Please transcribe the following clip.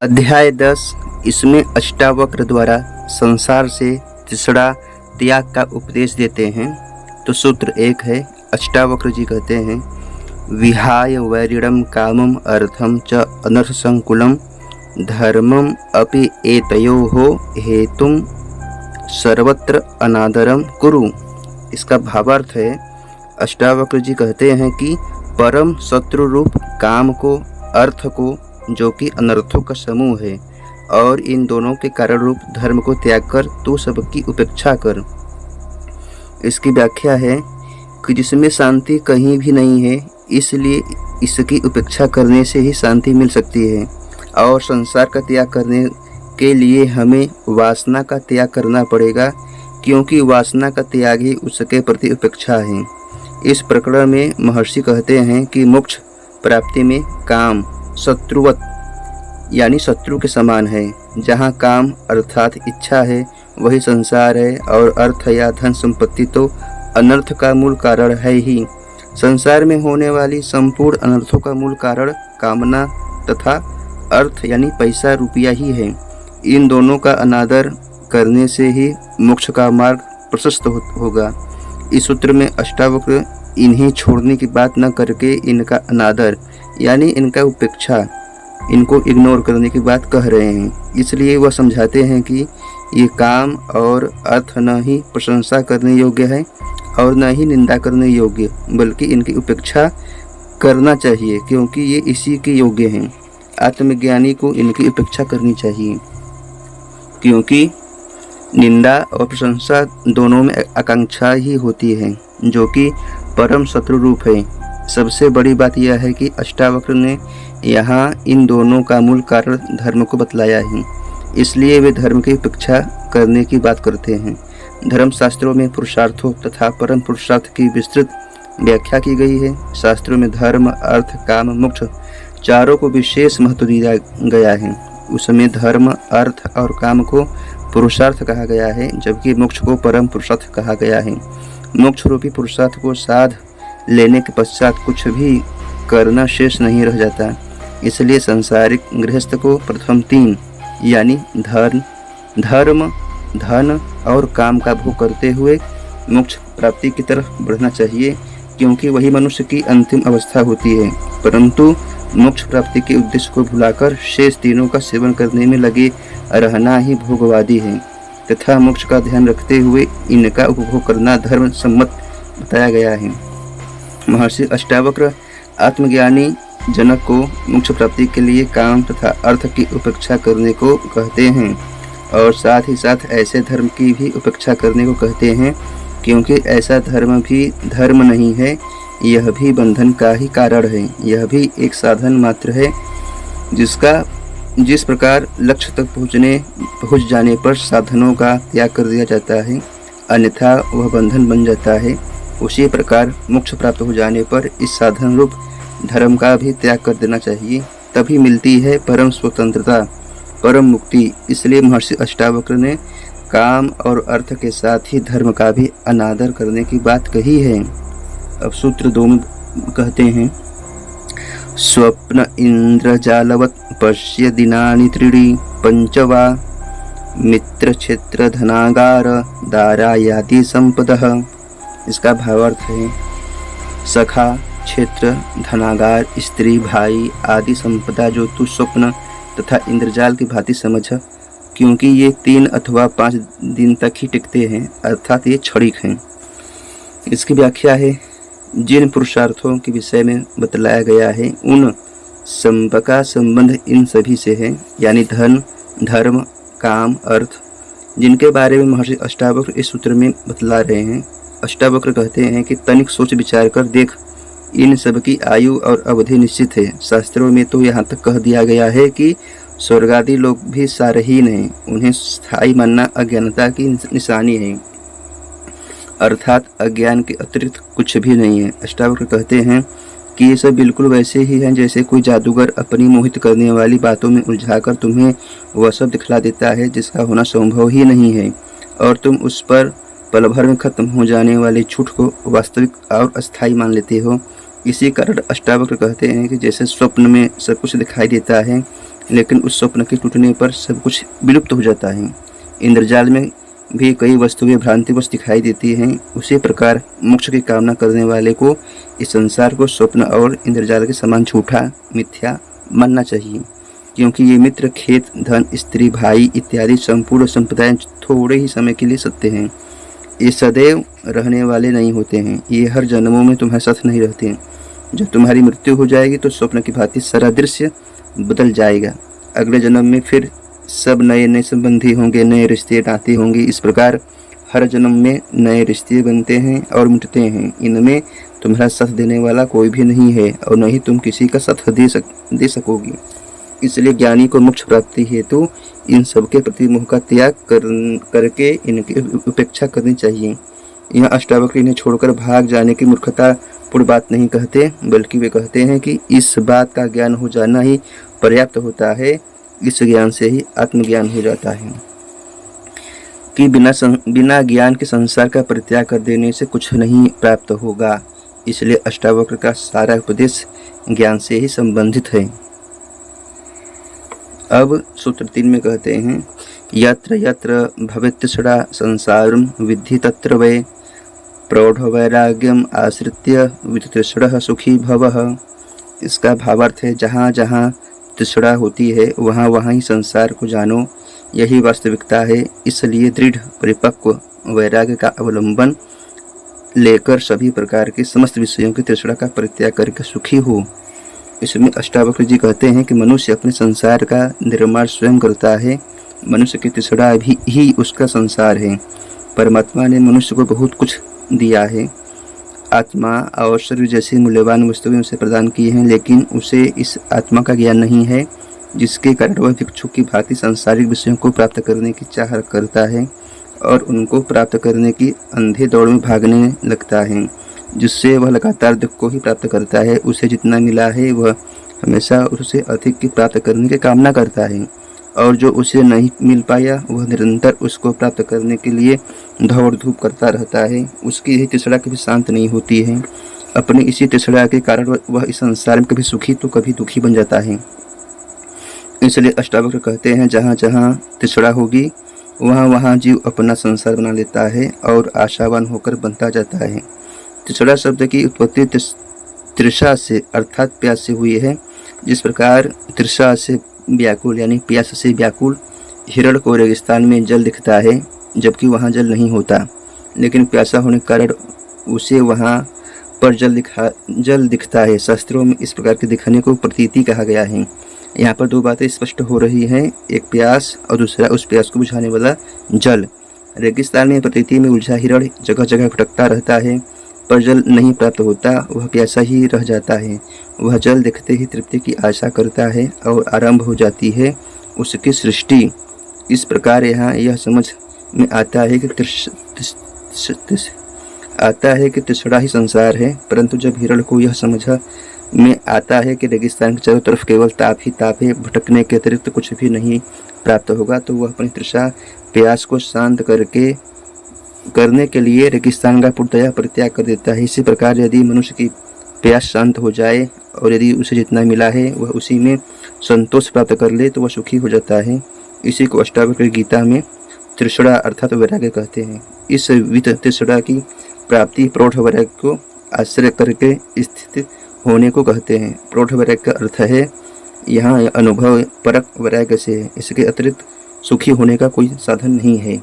अध्याय 10। इसमें अष्टावक्र द्वारा संसार से तीसरा त्याग का उपदेश देते हैं। तो सूत्र 1 है। अष्टावक्र जी कहते हैं, विहाय वैरिणम कामम अर्थम च अनर्थ संकुलम धर्मम अपि एतयोः हेतुम सर्वत्र अनादरम कुरु। इसका भावार्थ है, अष्टावक्र जी कहते हैं कि परम शत्रु रूप काम को, अर्थ को, जो कि अनर्थों का समूह है, और इन दोनों के कारण रूप धर्म को त्याग कर तू सबकी उपेक्षा कर। इसकी व्याख्या है कि जिसमें शांति कहीं भी नहीं है, इसलिए इसकी उपेक्षा करने से ही शांति मिल सकती है। और संसार का त्याग करने के लिए हमें वासना का त्याग करना पड़ेगा, क्योंकि वासना का त्याग ही उसके प्रति उपेक्षा है। इस प्रकरण में महर्षि कहते हैं कि मोक्ष प्राप्ति में काम शत्रुवत यानी शत्रु के समान है। जहाँ काम अर्थात इच्छा है वही संसार है, और अर्थ या धन संपत्ति तो अनर्थ का मूल कारण है ही। संसार में होने वाली संपूर्ण अनर्थों का मूल कारण कामना तथा अर्थ यानी पैसा रुपया ही है। इन दोनों का अनादर करने से ही मोक्ष का मार्ग प्रशस्त होगा। इस सूत्र में अष्टावक्र इन्हें छोड़ने की बात न करके इनका अनादर यानी इनका उपेक्षा, इनको इग्नोर करने की बात कह रहे हैं। इसलिए वह समझाते हैं कि ये काम और अर्थ न ही प्रशंसा करने योग्य है और न ही निंदा करने योग्य, बल्कि इनकी उपेक्षा करना चाहिए, क्योंकि ये इसी के योग्य हैं। आत्मज्ञानी को इनकी उपेक्षा करनी चाहिए, क्योंकि निंदा और प्रशंसा दोनों में आकांक्षा ही होती है, जो कि परम शत्रु रूप है। सबसे बड़ी बात यह है कि अष्टावक्र ने यहाँ इन दोनों का मूल कारण धर्म को बतलाया ही, इसलिए वे धर्म की उपेक्षा करने की बात करते हैं। धर्मशास्त्रों में पुरुषार्थों तथा परम पुरुषार्थ की विस्तृत व्याख्या की गई है। शास्त्रों में धर्म, अर्थ, काम, मोक्ष चारों को विशेष महत्व दिया गया है। उसमें धर्म, अर्थ और काम को पुरुषार्थ कहा गया है, जबकि मोक्ष को परम पुरुषार्थ कहा गया है। मोक्ष रूपी पुरुषार्थ को साध लेने के पश्चात कुछ भी करना शेष नहीं रह जाता। इसलिए संसारिक गृहस्थ को प्रथम 3 यानी धर्म, धन और काम का भोग करते हुए मोक्ष प्राप्ति की तरफ बढ़ना चाहिए, क्योंकि वही मनुष्य की अंतिम अवस्था होती है। परंतु मोक्ष प्राप्ति के उद्देश्य को भुलाकर शेष तीनों का सेवन करने में लगे रहना ही भोगवादी है, तथा मोक्ष का ध्यान रखते हुए इनका उपभोग करना धर्म सम्मत बताया गया है। महर्षि अष्टावक्र आत्मज्ञानी जनक को मोक्ष प्राप्ति के लिए काम तथा अर्थ की उपेक्षा करने को कहते हैं, और साथ ही साथ ऐसे धर्म की भी उपेक्षा करने को कहते हैं, क्योंकि ऐसा धर्म भी धर्म नहीं है, यह भी बंधन का ही कारण है। यह भी एक साधन मात्र है, जिस प्रकार लक्ष्य तक पहुँच जाने पर साधनों का त्याग कर दिया जाता है, अन्यथा वह बंधन बन जाता है, उसी प्रकार मोक्ष प्राप्त हो जाने पर इस साधन रूप धर्म का भी त्याग कर देना चाहिए। तभी मिलती है परम स्वतंत्रता, परम मुक्ति। इसलिए महर्षि अष्टावक्र ने काम और अर्थ के साथ ही धर्म का भी अनादर करने की बात कही है। अब सूत्र 2 में कहते हैं, स्वप्न इंद्रजालवत् पश्य दिनानि त्रीणि पंचवा मित्र क्षेत्र धनागार दारायादि संपदः। इसका भावार्थ है, सखा, क्षेत्र, धनागार, स्त्री, भाई आदि संपदा जो तू स्वप्न तथा इंद्रजाल की भांति समझ, क्योंकि ये 3 अथवा 5 दिन तक ही टिकते हैं, अर्थात ये क्षणिक हैं। इसकी व्याख्या है, जिन पुरुषार्थों के विषय में बतलाया गया है उन का संबंध इन सभी से है, यानी धन, धर्म, काम, अर्थ, जिनके बारे में महर्षि अष्टावक्र इस सूत्र में बतला रहे हैं। अष्टावक्र कहते हैं कि तनिक सोच विचार कर देख, इन सब की आयु और अवधि निश्चित है। शास्त्रों में तो यहाँ तक कह दिया गया है कि स्वर्गादि लोग भी सारहीन हैं, उन्हें स्थायी मानना अज्ञानता की निशानी है, अर्थात अज्ञान के अतिरिक्त कुछ भी नहीं है। अष्टावक्र कहते हैं कि ये सब बिल्कुल वैसे ही हैं जैसे कोई जादूगर अपनी मोहित करने वाली बातों में उलझाकर तुम्हें वह सब दिखला देता है जिसका होना संभव ही नहीं है, और तुम उस पर पल भर में खत्म हो जाने वाले झूठ को वास्तविक और अस्थायी मान लेते हो। इसी कारण अष्टावक्र कहते हैं कि जैसे स्वप्न में सब कुछ दिखाई देता है, लेकिन उस स्वप्न के टूटने पर सब कुछ विलुप्त हो जाता है। इंद्रजाल में भी कई वस्तुएं भ्रांतिवश दिखाई देती हैं। उसी प्रकार मोक्ष की कामना करने वाले को इस संसार को स्वप्न और इंद्रजाल के समान झूठा मिथ्या मानना चाहिए, क्योंकि ये मित्र, खेत, धन, स्त्री, भाई इत्यादि संपूर्ण संप्रदाय थोड़े ही समय के लिए सत्य हैं। ये सदैव रहने वाले नहीं होते हैं। ये हर जन्मों में तुम्हारे साथ नहीं रहते हैं। जब तुम्हारी मृत्यु हो जाएगी तो स्वप्न की भांति सारा दृश्य बदल जाएगा। अगले जन्म में फिर सब नए नए संबंधी होंगे, नए रिश्ते नाते होंगे। इस प्रकार हर जन्म में नए रिश्ते बनते हैं और मिटते हैं। इनमें तुम्हारा साथ देने वाला कोई भी नहीं है और न ही तुम किसी का साथ दे सकोगी। इसलिए ज्ञानी को मोक्ष प्राप्ति हेतु इन सब के प्रति मोह का त्याग करके इनकी उपेक्षा करनी चाहिए। यह अष्टावक्र इन्हें छोड़कर भाग जाने की मूर्खतापूर्ण बात नहीं कहते, बल्कि वे कहते हैं कि इस बात का ज्ञान हो जाना ही पर्याप्त होता है। इस ज्ञान से ही आत्मज्ञान हो जाता है कि बिना ज्ञान के संसार का परित्याग कर देने से कुछ नहीं प्राप्त होगा। इसलिए अष्टावक्र का सारा उपदेश ज्ञान से ही संबंधित है। अब सूत्र 3 में कहते हैं, यत्र यत्र भवेत्तृषा संसारं विद्धि तत्र वै प्रौढ़ वैराग्यम आश्रित्य वितृषणः सुखी भवः। इसका भावार्थ है, जहाँ जहाँ तृष्णा होती है वहाँ वहाँ ही संसार को जानो, यही वास्तविकता है। इसलिए दृढ़ परिपक्व वैराग्य का अवलंबन लेकर सभी प्रकार के समस्त विषयों की तृष्णा का परित्याग करके सुखी हो। इसमें अष्टावक्र जी कहते हैं कि मनुष्य अपने संसार का निर्माण स्वयं करता है। मनुष्य की तृष्णा भी ही उसका संसार है। परमात्मा ने मनुष्य को बहुत कुछ दिया है। आत्मा और शरीर जैसी मूल्यवान वस्तुएं उसे प्रदान की हैं, लेकिन उसे इस आत्मा का ज्ञान नहीं है, जिसके कारण वह भिक्षु की भांति सांसारिक विषयों को प्राप्त करने की चाह करता है और उनको प्राप्त करने की अंधे दौड़ में भागने लगता है, जिससे वह लगातार दुख को ही प्राप्त करता है। उसे जितना मिला है वह हमेशा उससे अधिक की प्राप्त करने की कामना करता है, और जो उसे नहीं मिल पाया वह निरंतर उसको प्राप्त करने के लिए दौड़ धूप करता रहता है। उसकी यही तृष्णा कभी शांत नहीं होती है। अपनी इसी तृष्णा के कारण वह इस संसार में कभी सुखी तो कभी दुखी बन जाता है। इसलिए अष्टावक्र कहते हैं, जहाँ जहाँ तृष्णा होगी वहाँ वहाँ जीव अपना संसार बना लेता है और आशावान होकर बनता जाता है। तृष्णा शब्द की उत्पत्ति तृषा से अर्थात प्यास से हुई है। जिस प्रकार तृषा से व्याकुल यानी प्यास से व्याकुल हिरण को रेगिस्तान में जल दिखता है, जबकि वहाँ जल नहीं होता, लेकिन प्यासा होने के कारण उसे वहाँ पर जल दिखता है। शास्त्रों में इस प्रकार के दिखने को प्रतीति कहा गया है। यहाँ पर दो बातें स्पष्ट हो रही हैं, एक प्यास और दूसरा उस प्यास को बुझाने वाला जल। रेगिस्तान में प्रतीति में उलझा हिरण जगह जगह भटकता रहता है, पर जल नहीं प्राप्त होता, वह प्यासा ही रह जाता है। वह जल देखते ही तृप्ति की आशा करता है और आरंभ हो जाती है उसकी सृष्टि। इस प्रकार यहाँ यह समझ में आता है कि तृष्णा ही संसार है। परंतु जब हिरण को यह समझ में आता है कि रेगिस्तान के चारों तरफ केवल ताप ही ताप है, भटकने के अतिरिक्त कुछ भी नहीं प्राप्त होगा, तो वह अपनी तृष्णा प्यास को शांत करने के लिए रेगिस्तान का पूर्णतया परित्याग कर देता है। इसी प्रकार यदि मनुष्य की प्यास शांत हो जाए और यदि उसे जितना मिला है वह उसी में संतोष प्राप्त कर ले तो वह सुखी हो जाता है। इसी को अष्टावक्र गीता में तृष्णा अर्थात वैराग्य कहते हैं। इस वित तृष्णा की प्राप्ति प्रौढ़ वैराग्य को आश्रय करके स्थित होने को कहते हैं। प्रौढ़ वैराग्य का अर्थ है यहाँ अनुभव परक वैराग्य से, इसके अतिरिक्त सुखी होने का कोई साधन नहीं है।